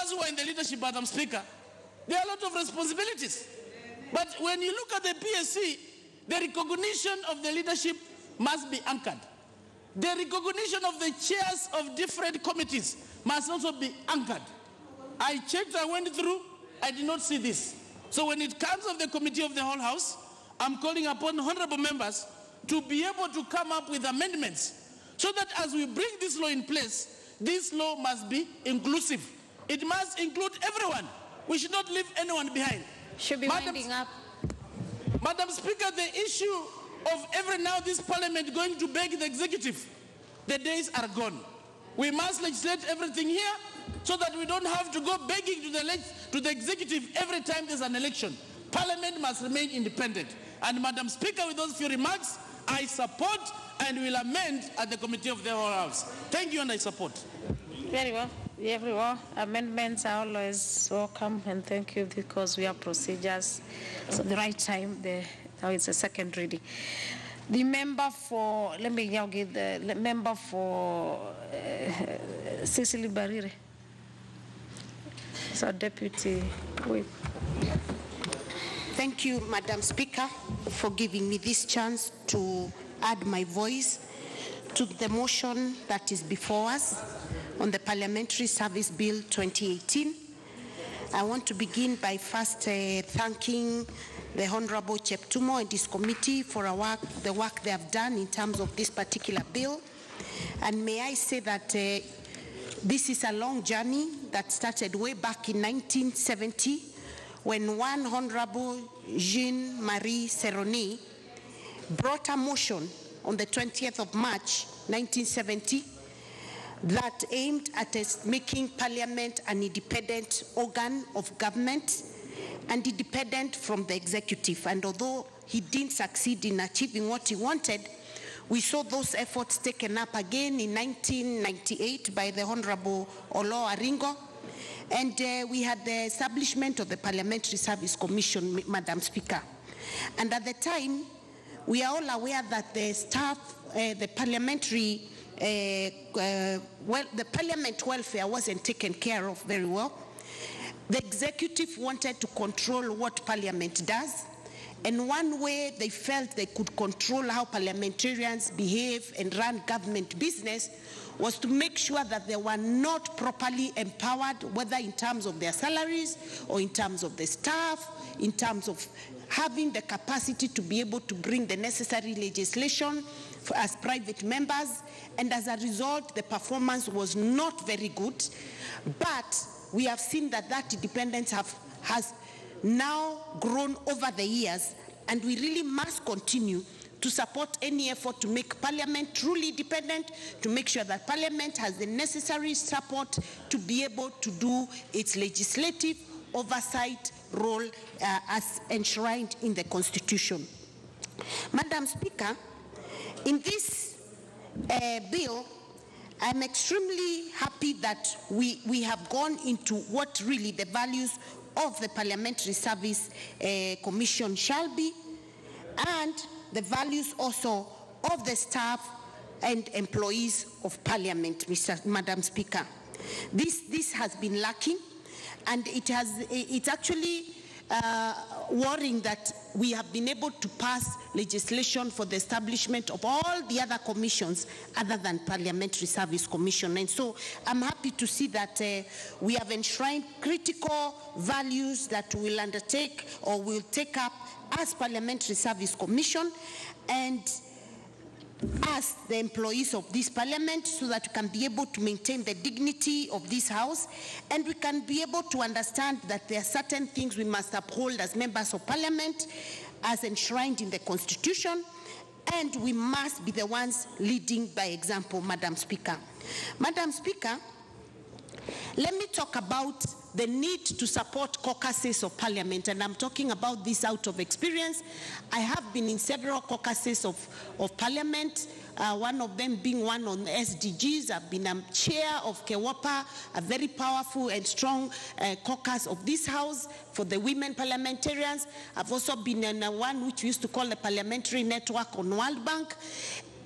us who are in the leadership, Madam Speaker, there are a lot of responsibilities. But when you look at the PSC, the recognition of the leadership must be anchored. The recognition of the chairs of different committees must also be anchored. I checked, I went through, I did not see this. So when it comes of the committee of the whole house, I'm calling upon honorable members to be able to come up with amendments so that as we bring this law in place, this law must be inclusive. It must include everyone. We should not leave anyone behind. Should be winding up. Madam Speaker, the issue of every now this parliament going to beg the executive, the days are gone. We must legislate everything here so that we don't have to go begging to the executive every time there's an election. Parliament must remain independent. And Madam Speaker, with those few remarks, I support and will amend at the committee of the whole house. Thank you, and I support. Very well. Everyone, amendments are always welcome, and thank you, because we have procedures. So the right time, now it's a second reading. The member for, let me now give the member for Cecily Barire. So Deputy Whip. Thank you, Madam Speaker, for giving me this chance to add my voice to the motion that is before us on the Parliamentary Service Bill 2018. I want to begin by first thanking the Honorable Cheptumo and his committee for the work they have done in terms of this particular bill. And may I say that this is a long journey that started way back in 1970 when one Honorable Jean-Marie Seroni brought a motion on the 20th of March 1970 that aimed at making Parliament an independent organ of government and independent from the executive. And although he didn't succeed in achieving what he wanted, we saw those efforts taken up again in 1998 by the Honorable Olo Aringo, and we had the establishment of the Parliamentary Service Commission, Madam Speaker. And at the time, we are all aware that the staff, the parliamentary the parliament welfare wasn't taken care of very well. The executive wanted to control what parliament does, and one way they felt they could control how parliamentarians behave and run government business was to make sure that they were not properly empowered, whether in terms of their salaries or in terms of the staff, in terms of having the capacity to be able to bring the necessary legislation as private members, and as a result, the performance was not very good. But we have seen that that independence has now grown over the years, and we really must continue to support any effort to make Parliament truly independent, to make sure that Parliament has the necessary support to be able to do its legislative oversight role as enshrined in the Constitution. Madam Speaker, in this bill, I'm extremely happy that we have gone into what really the values of the Parliamentary Service Commission shall be, and the values also of the staff and employees of Parliament, Madam Speaker. This has been lacking, and it's actually worrying that we have been able to pass legislation for the establishment of all the other commissions other than Parliamentary Service Commission. And so I'm happy to see that we have enshrined critical values that we will undertake or will take up as Parliamentary Service Commission and as the employees of this Parliament, so that we can be able to maintain the dignity of this House, and we can be able to understand that there are certain things we must uphold as members of Parliament as enshrined in the Constitution, and we must be the ones leading by example, Madam Speaker. Madam Speaker, let me talk about the need to support caucuses of Parliament, and I'm talking about this out of experience. I have been in several caucuses of Parliament, one of them being one on SDGs. I've been a chair of KEWAPA, a very powerful and strong caucus of this House for the women parliamentarians. I've also been in one which we used to call the Parliamentary Network on World Bank,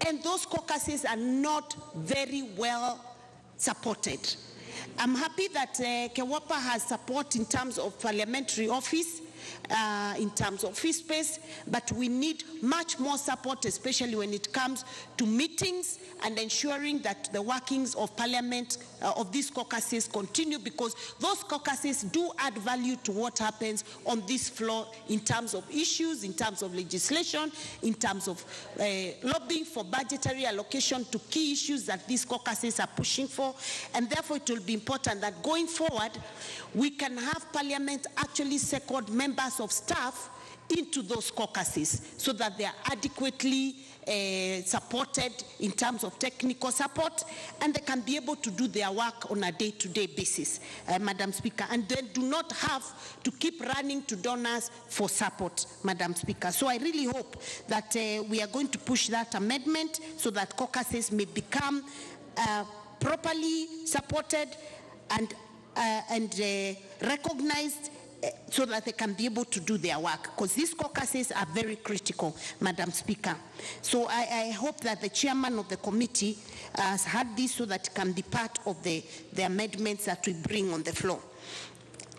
and those caucuses are not very well supported. I'm happy that Kewapa has support in terms of parliamentary office, in terms of office space, but we need much more support, especially when it comes to meetings and ensuring that the workings of parliament, of these caucuses continue, because those caucuses do add value to what happens on this floor in terms of issues, in terms of legislation, in terms of lobbying for budgetary allocation to key issues that these caucuses are pushing for. And therefore it will be important that going forward, we can have parliament actually second members of staff into those caucuses so that they are adequately supported in terms of technical support, and they can be able to do their work on a day-to-day basis, Madam Speaker, and then do not have to keep running to donors for support, Madam Speaker. So I really hope that we are going to push that amendment so that caucuses may become properly supported and recognized, so that they can be able to do their work, because these caucuses are very critical, Madam Speaker. So I hope that the chairman of the committee has had this so that it can be part of the amendments that we bring on the floor.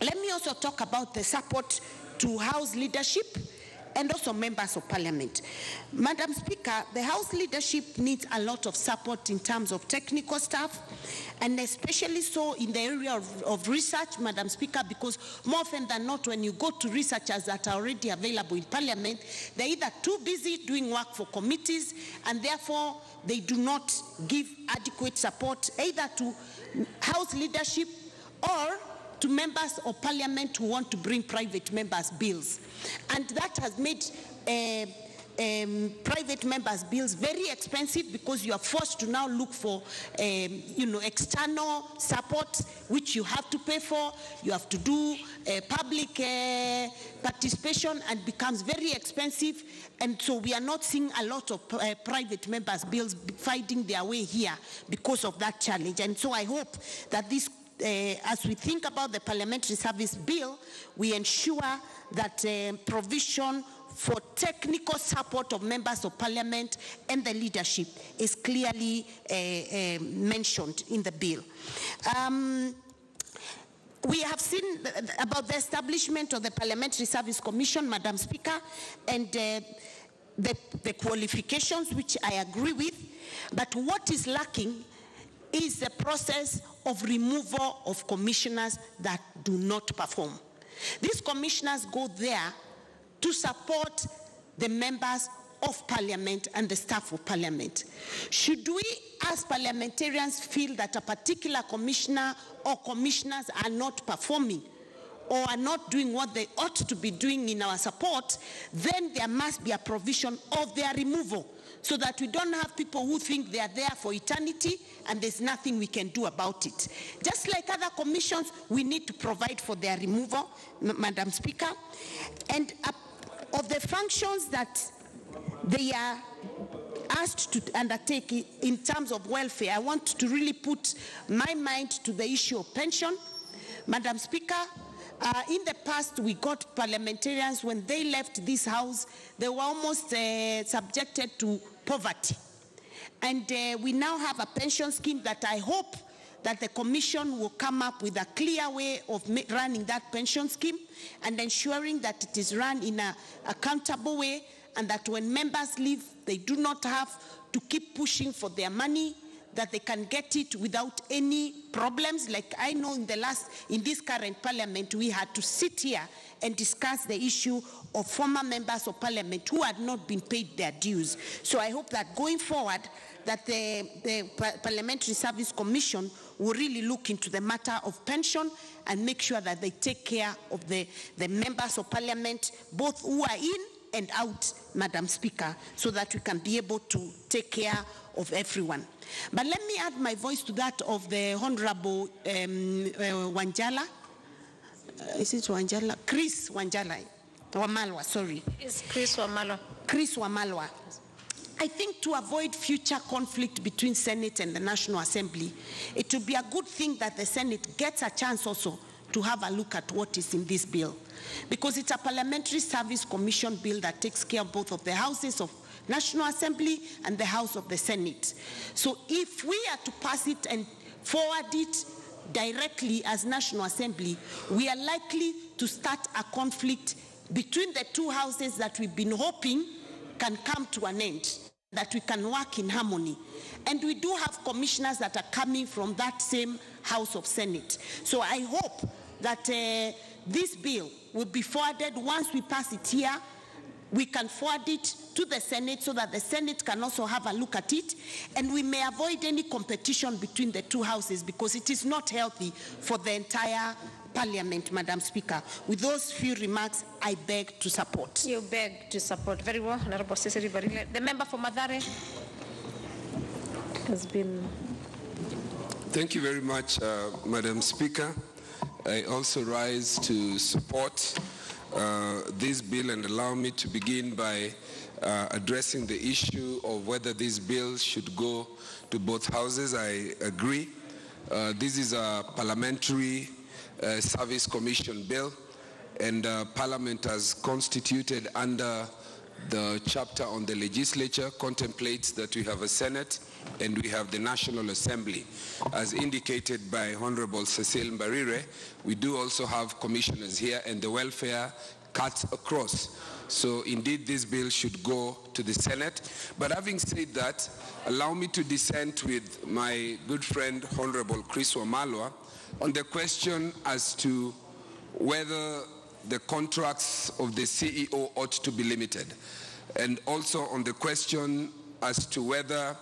Let me also talk about the support to House leadership and also members of parliament. Madam Speaker, the House leadership needs a lot of support in terms of technical staff, and especially so in the area of research, Madam Speaker, because more often than not, when you go to researchers that are already available in parliament, they're either too busy doing work for committees, and therefore they do not give adequate support either to House leadership or to members of parliament who want to bring private members' bills. And that has made private members' bills very expensive, because you are forced to now look for external support, which you have to pay for. You have to do public participation, and becomes very expensive. And so we are not seeing a lot of private members' bills finding their way here because of that challenge. And so I hope that this as we think about the Parliamentary Service Bill, we ensure that provision for technical support of members of parliament and the leadership is clearly mentioned in the bill. We have seen about the establishment of the Parliamentary Service Commission, Madam Speaker, and the qualifications, which I agree with, but what is lacking is the process of removal of commissioners that do not perform. These commissioners go there to support the members of parliament and the staff of parliament. Should we, as parliamentarians, feel that a particular commissioner or commissioners are not performing or are not doing what they ought to be doing in our support, then there must be a provision of their removal, so that we don't have people who think they are there for eternity and there's nothing we can do about it. Just like other commissions, we need to provide for their removal, Madam Speaker. And of the functions that they are asked to undertake in terms of welfare, I want to really put my mind to the issue of pension. Madam Speaker, in the past, we got parliamentarians, when they left this house, they were almost subjected to poverty. And we now have a pension scheme that I hope that the Commission will come up with a clear way of running that pension scheme and ensuring that it is run in an accountable way, and that when members leave, they do not have to keep pushing for their money, that they can get it without any problems. Like I know in this current parliament, we had to sit here and discuss the issue of former members of parliament who had not been paid their dues. So I hope that going forward, that the Parliamentary Service Commission will really look into the matter of pension and make sure that they take care of the members of parliament, both who are in and out, Madam Speaker, so that we can be able to take care of everyone. But let me add my voice to that of the Honorable Wanjala. Is it Wanjala? Chris Wanjala. Wamalwa, sorry. It's Chris Wamalwa. Chris Wamalwa. I think to avoid future conflict between Senate and the National Assembly, it would be a good thing that the Senate gets a chance also to have a look at what is in this bill. Because it's a Parliamentary Service Commission bill that takes care of both of the houses of National Assembly and the House of the Senate. So if we are to pass it and forward it directly as National Assembly, we are likely to start a conflict between the two houses that we've been hoping can come to an end, that we can work in harmony. And we do have commissioners that are coming from that same House of Senate. So I hope that this bill will be forwarded. Once we pass it here, we can forward it to the Senate so that the Senate can also have a look at it, and we may avoid any competition between the two houses, because it is not healthy for the entire Parliament, Madam Speaker. With those few remarks, I beg to support. You beg to support. Very well, Honorable Cecily Barile. The member for Mathare has been... Thank you very much, Madam Speaker. I also rise to support this bill, and allow me to begin by addressing the issue of whether these bills should go to both houses. I agree. This is a parliamentary service commission bill, and Parliament has constituted under the chapter on the legislature contemplates that we have a Senate and we have the National Assembly. As indicated by Honorable Cecile Mbarire, we do also have commissioners here, and the welfare cuts across. So indeed this bill should go to the Senate. But having said that, allow me to dissent with my good friend Honorable Chris Wamalwa on the question as to whether the contracts of the CEO ought to be limited, and also on the question as to whether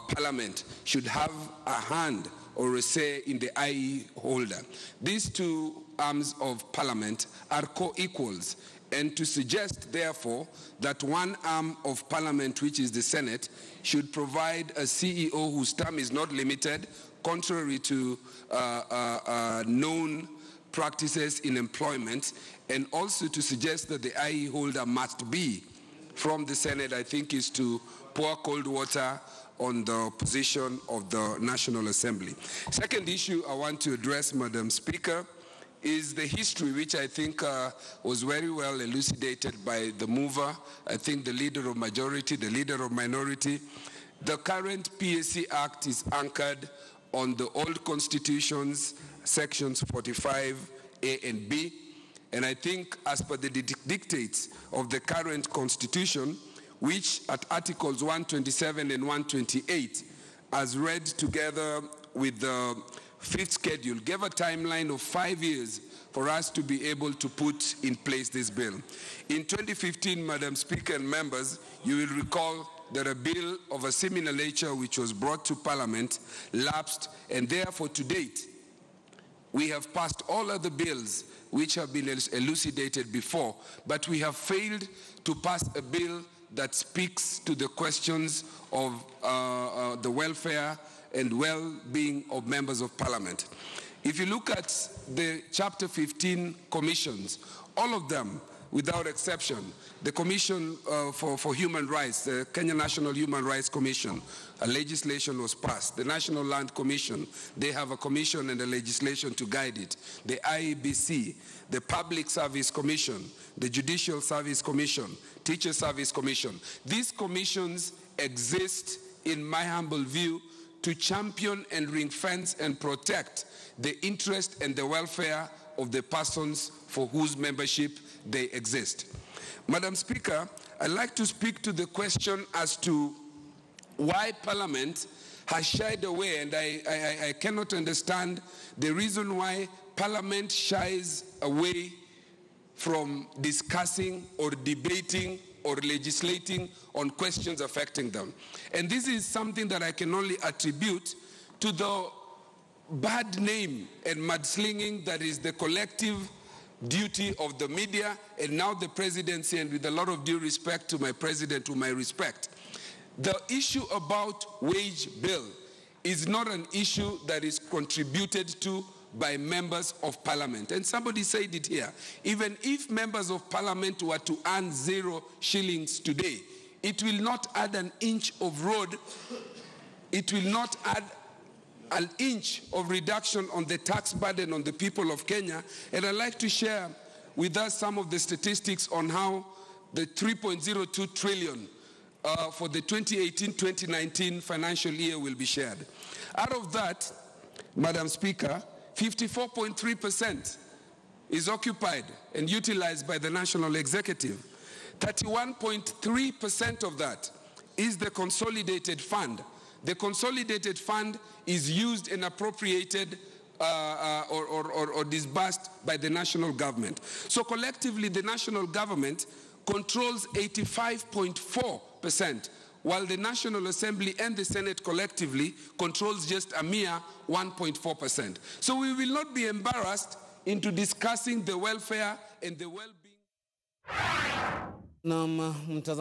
Parliament should have a hand or a say in the IE holder. These two arms of Parliament are co-equals, and to suggest, therefore, that one arm of Parliament, which is the Senate, should provide a CEO whose term is not limited, contrary to known practices in employment, and also to suggest that the IE holder must be from the Senate, I think is to pour cold water on the position of the National Assembly. Second issue I want to address, Madam Speaker, is the history, which I think was very well elucidated by the mover, I think the leader of majority, the leader of minority. The current PSC Act is anchored on the old constitutions, sections 45A and B, and I think as per the dictates of the current constitution, which at Articles 127 and 128, as read together with the fifth schedule, gave a timeline of 5 years for us to be able to put in place this bill. In 2015, Madam Speaker and members, you will recall that a bill of a similar nature which was brought to Parliament lapsed, and therefore to date, we have passed all other bills which have been elucidated before, but we have failed to pass a bill that speaks to the questions of the welfare and well-being of members of Parliament. If you look at the Chapter 15 commissions, all of them, without exception, the Commission for Human Rights, the Kenya National Human Rights Commission, a legislation was passed. The National Land Commission, they have a commission and a legislation to guide it. The IEBC, the Public Service Commission, the Judicial Service Commission, Teacher Service Commission. These commissions exist, in my humble view, to champion and ring-fence and protect the interest and the welfare of the persons for whose membership they exist. Madam Speaker, I'd like to speak to the question as to why Parliament has shied away, and I cannot understand the reason why Parliament shies away from discussing or debating or legislating on questions affecting them. And this is something that I can only attribute to the bad name and mudslinging that is the collective duty of the media and now the presidency, and with a lot of due respect to my president, whom I respect. The issue about wage bill is not an issue that is contributed to by members of Parliament. And somebody said it here. Even if members of Parliament were to earn 0 shillings today, it will not add an inch of road. It will not add an inch of reduction on the tax burden on the people of Kenya. And I'd like to share with us some of the statistics on how the 3.02 trillion for the 2018-2019 financial year will be shared. Out of that, Madam Speaker, 54.3% is occupied and utilized by the National Executive. 31.3% of that is the consolidated fund. The consolidated fund is used and appropriated or disbursed by the national government. So collectively, the national government controls 85.4%, while the National Assembly and the Senate collectively controls just a mere 1.4%. So we will not be embarrassed into discussing the welfare and the well-being.